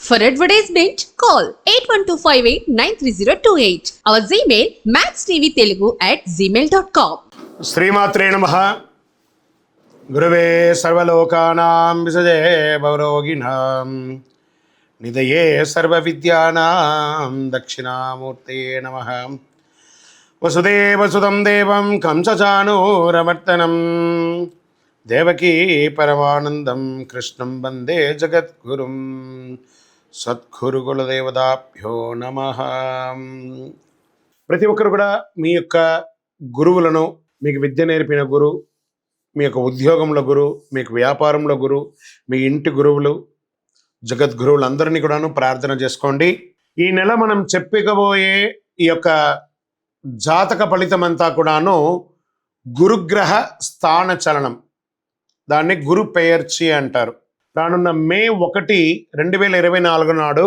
For advertisement, call 8125893028. Our Gmail maxtvtelugu@gmail.com. శ్రీమాత్రే నమః. గురవే సర్వలోకానాం విసజే భవరోగిణాం నిధయే సర్వవిద్యానాం దక్షిణామూర్తయే నమః. వసుదేవసుతం దేవం కంసచానూరమర్దనం దేవకీ పరమానందం కృష్ణం వందే జగద్గురుం. సద్గురుకులదేవతాభ్యో నమః. ప్రతి ఒక్కరు కూడా మీ యొక్క గురువులను, మీకు విద్య నేర్పిన గురువు, మీ యొక్క ఉద్యోగంలో గురువు, మీకు వ్యాపారంలో గురువు, మీ ఇంటి గురువులు, జగద్గురువులందరినీ కూడాను ప్రార్థన చేసుకోండి. ఈ నెల మనం చెప్పుకోబోయే ఈ యొక్క జాతక ఫలితం అంతా కూడాను గురుగ్రహ స్థాన చలనం, దాన్ని గురు పెయర్చి అంటారు. రానున్న మే 1, 2024 నాడు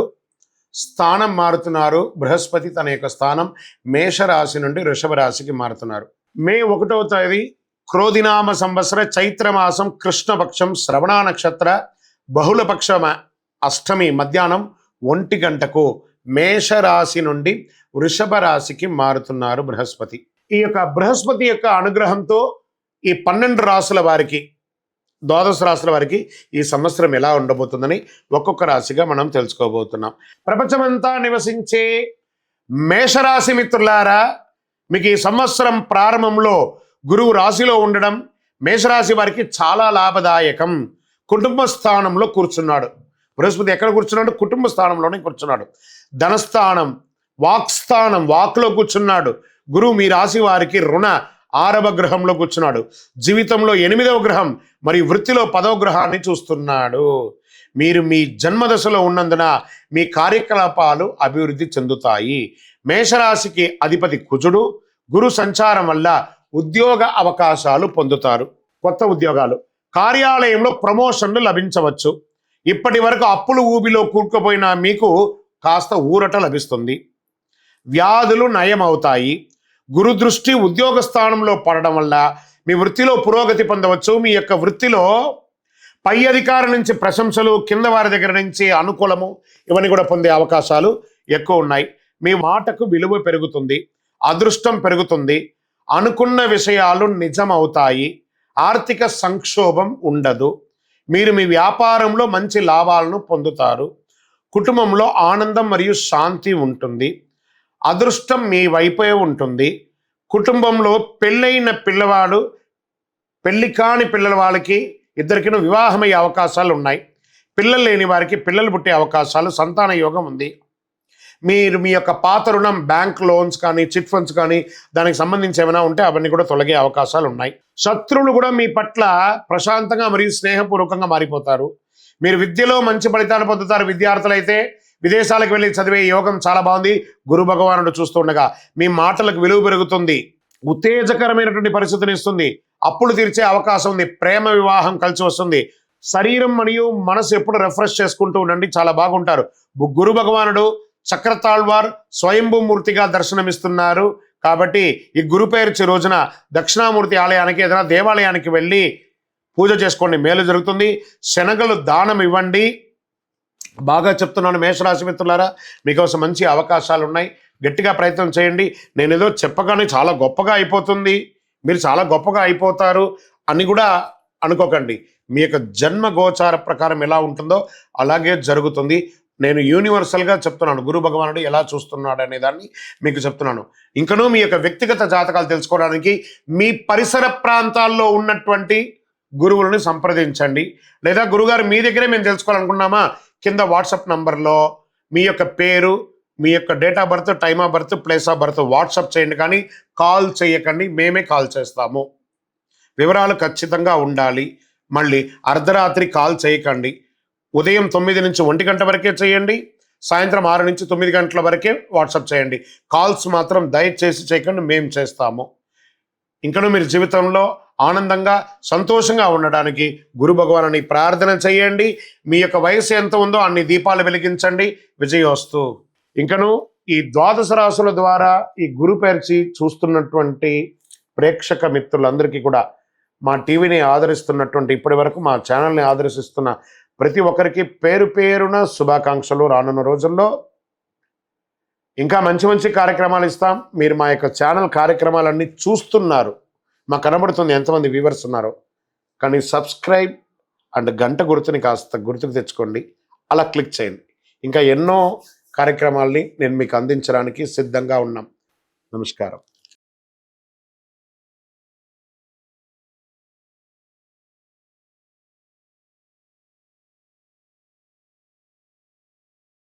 స్థానం మారుతున్నారు. బృహస్పతి తన యొక్క స్థానం మేషరాశి నుండి వృషభ రాశికి మారుతున్నారు. మే 1వ తేదీ క్రోధినామ సంవత్సర చైత్రమాసం కృష్ణపక్షం శ్రవణ నక్షత్ర బహుళపక్ష అష్టమి మధ్యాహ్నం 1 గంటకు మేషరాశి నుండి వృషభ రాశికి మారుతున్నారు బృహస్పతి. ఈ యొక్క బృహస్పతి యొక్క అనుగ్రహంతో ఈ 12 రాశుల వారికి, ద్వాదశ రాశుల వారికి ఈ సంవత్సరం ఎలా ఉండబోతుందని ఒక్కొక్క రాశిగా మనం తెలుసుకోబోతున్నాం. ప్రపంచమంతా నివసించే మేషరాశి మిత్రులారా, మీకు ఈ సంవత్సరం ప్రారంభంలో గురువు రాశిలో ఉండడం మేషరాశి వారికి చాలా లాభదాయకం. కుటుంబ స్థానంలో కూర్చున్నాడు బృహస్పతి. ఎక్కడ కూర్చున్నాడు? కుటుంబ స్థానంలోనే కూర్చున్నాడు. ధనస్థానం, వాక్స్థానం, వాక్లో కూర్చున్నాడు గురువు. మీ రాశి వారికి రుణ 6వ గ్రహంలో కూర్చున్నాడు. జీవితంలో 8వ గ్రహం మరియు వృత్తిలో 10వ గ్రహాన్ని చూస్తున్నాడు. మీరు మీ జన్మదశలో ఉన్నందున మీ కార్యకలాపాలు అభివృద్ధి చెందుతాయి. మేషరాశికి అధిపతి కుజుడు. గురు సంచారం వల్ల ఉద్యోగ అవకాశాలు పొందుతారు. కొత్త ఉద్యోగాలు, కార్యాలయంలో ప్రమోషన్లు లభించవచ్చు. ఇప్పటి వరకు అప్పులు ఊబిలో కూరుకుపోయిన మీకు కాస్త ఊరట లభిస్తుంది. వ్యాధులు నయమవుతాయి. గురు దృష్టి ఉద్యోగ స్థానంలో పడడం వల్ల మీ వృత్తిలో పురోగతి పొందవచ్చు. మీ యొక్క వృత్తిలో పై అధికారి నుంచి ప్రశంసలు, కింద వారి దగ్గర నుంచి అనుకూలము, ఇవన్నీ కూడా పొందే అవకాశాలు ఎక్కువ ఉన్నాయి. మీ మాటకు విలువ పెరుగుతుంది. అదృష్టం పెరుగుతుంది. అనుకున్న విషయాలు నిజమవుతాయి. ఆర్థిక సంక్షోభం ఉండదు. మీరు మీ వ్యాపారంలో మంచి లాభాలను పొందుతారు. కుటుంబంలో ఆనందం మరియు శాంతి ఉంటుంది. అదృష్టం మీ వైపే ఉంటుంది. కుటుంబంలో పెళ్ళైన పిల్లవాడు, పెళ్లి కాని పిల్లల వాళ్ళకి ఇద్దరికినూ వివాహమయ్యే అవకాశాలు ఉన్నాయి. పిల్లలు లేని వారికి పిల్లలు పుట్టే అవకాశాలు, సంతాన యోగం ఉంది. మీరు మీ యొక్క పాత రుణం, బ్యాంక్ లోన్స్ కానీ, చిట్ ఫండ్స్ కానీ, దానికి సంబంధించి ఏమైనా ఉంటే అవన్నీ కూడా తొలగే అవకాశాలు ఉన్నాయి. శత్రువులు కూడా మీ పట్ల ప్రశాంతంగా మరియు స్నేహపూర్వకంగా మారిపోతారు. మీరు విద్యలో మంచి ఫలితాలు పొందుతారు. విద్యార్థులైతే విదేశాలకు వెళ్ళి చదివే యోగం చాలా బాగుంది. గురు భగవానుడు చూస్తుండగా మీ మాటలకు విలువ పెరుగుతుంది. ఉత్తేజకరమైనటువంటి పరిస్థితిని ఇస్తుంది. అప్పులు తీర్చే అవకాశం ఉంది. ప్రేమ వివాహం కలిసి వస్తుంది. శరీరం మరియు మనసు ఎప్పుడు రిఫ్రెష్ చేసుకుంటూ ఉండండి, చాలా బాగుంటారు. గురు భగవానుడు చక్రతాళ్వార్ స్వయంభూమూర్తిగా దర్శనమిస్తున్నారు. కాబట్టి ఈ గురు పేర్చి రోజున దక్షిణామూర్తి ఆలయానికి, ఏదైనా దేవాలయానికి వెళ్ళి పూజ చేసుకోండి, మేలు జరుగుతుంది. శనగలు దానం ఇవ్వండి. బాగా చెప్తున్నాను మేషరాశి మిత్రులారా, మీకోసం మంచి అవకాశాలు ఉన్నాయి. గట్టిగా ప్రయత్నం చేయండి. నేను ఏదో చెప్పగానే చాలా గొప్పగా అయిపోతుంది, మీరు చాలా గొప్పగా అయిపోతారు అని కూడా అనుకోకండి. మీ యొక్క జన్మ గోచార ప్రకారం ఎలా ఉంటుందో అలాగే జరుగుతుంది. నేను యూనివర్సల్గా చెప్తున్నాను, గురు భగవానుడు ఎలా చూస్తున్నాడు అనే దాన్ని మీకు చెప్తున్నాను. ఇంకనూ మీ యొక్క వ్యక్తిగత జాతకాలు తెలుసుకోవడానికి మీ పరిసర ప్రాంతాల్లో ఉన్నటువంటి గురువులను సంప్రదించండి. లేదా గురుగారు మీ దగ్గరే మేము తెలుసుకోవాలనుకున్నామా, కింద వాట్సాప్ నంబర్లో మీ యొక్క పేరు, మీ యొక్క date of birth, time of birth, place of birth WhatsApp చేయండి, కానీ కాల్ చేయకండి. మేమే కాల్ చేస్తాము. వివరాలు ఖచ్చితంగా ఉండాలి. మళ్ళీ అర్ధరాత్రి కాల్ చేయకండి. ఉదయం 9 నుంచి 1 గంట వరకే చేయండి. సాయంత్రం 6 నుంచి 9 గంటల వరకే వాట్సాప్ చేయండి. కాల్స్ మాత్రం దయచేసి చేయకండి, మేము చేస్తాము. ఇంకనూ మీరు జీవితంలో ఆనందంగా, సంతోషంగా ఉండడానికి గురు భగవానుని ప్రార్థన చేయండి. మీ యొక్క వయసు ఎంత ఉందో అన్ని దీపాలు వెలిగించండి. విజయోస్తు. ఇంకనూ ఈ ద్వాదశ రాశుల ద్వారా ఈ గురు పేర్చి చూస్తున్నటువంటి ప్రేక్షక మిత్రులందరికీ కూడా, మా టీవీని ఆదరిస్తున్నటువంటి, ఇప్పటి వరకు మా ఛానల్ని ఆదరిస్తున్న ప్రతి ఒక్కరికి పేరు పేరున శుభాకాంక్షలు. రానున్న రోజుల్లో ఇంకా మంచి మంచి కార్యక్రమాలు ఇస్తాం. మీరు మా యొక్క ఛానల్ కార్యక్రమాలన్నీ చూస్తున్నారు, మాకు కనబడుతుంది ఎంతమంది వ్యూవర్స్ ఉన్నారో. కానీ సబ్స్క్రైబ్ అండ్ గంట గుర్తుని కాస్త గుర్తుకు తెచ్చుకోండి, అలా క్లిక్ చేయండి. ఇంకా ఎన్నో కార్యక్రమాల్ని నేను మీకు అందించడానికి సిద్ధంగా ఉన్నాం. నమస్కారం.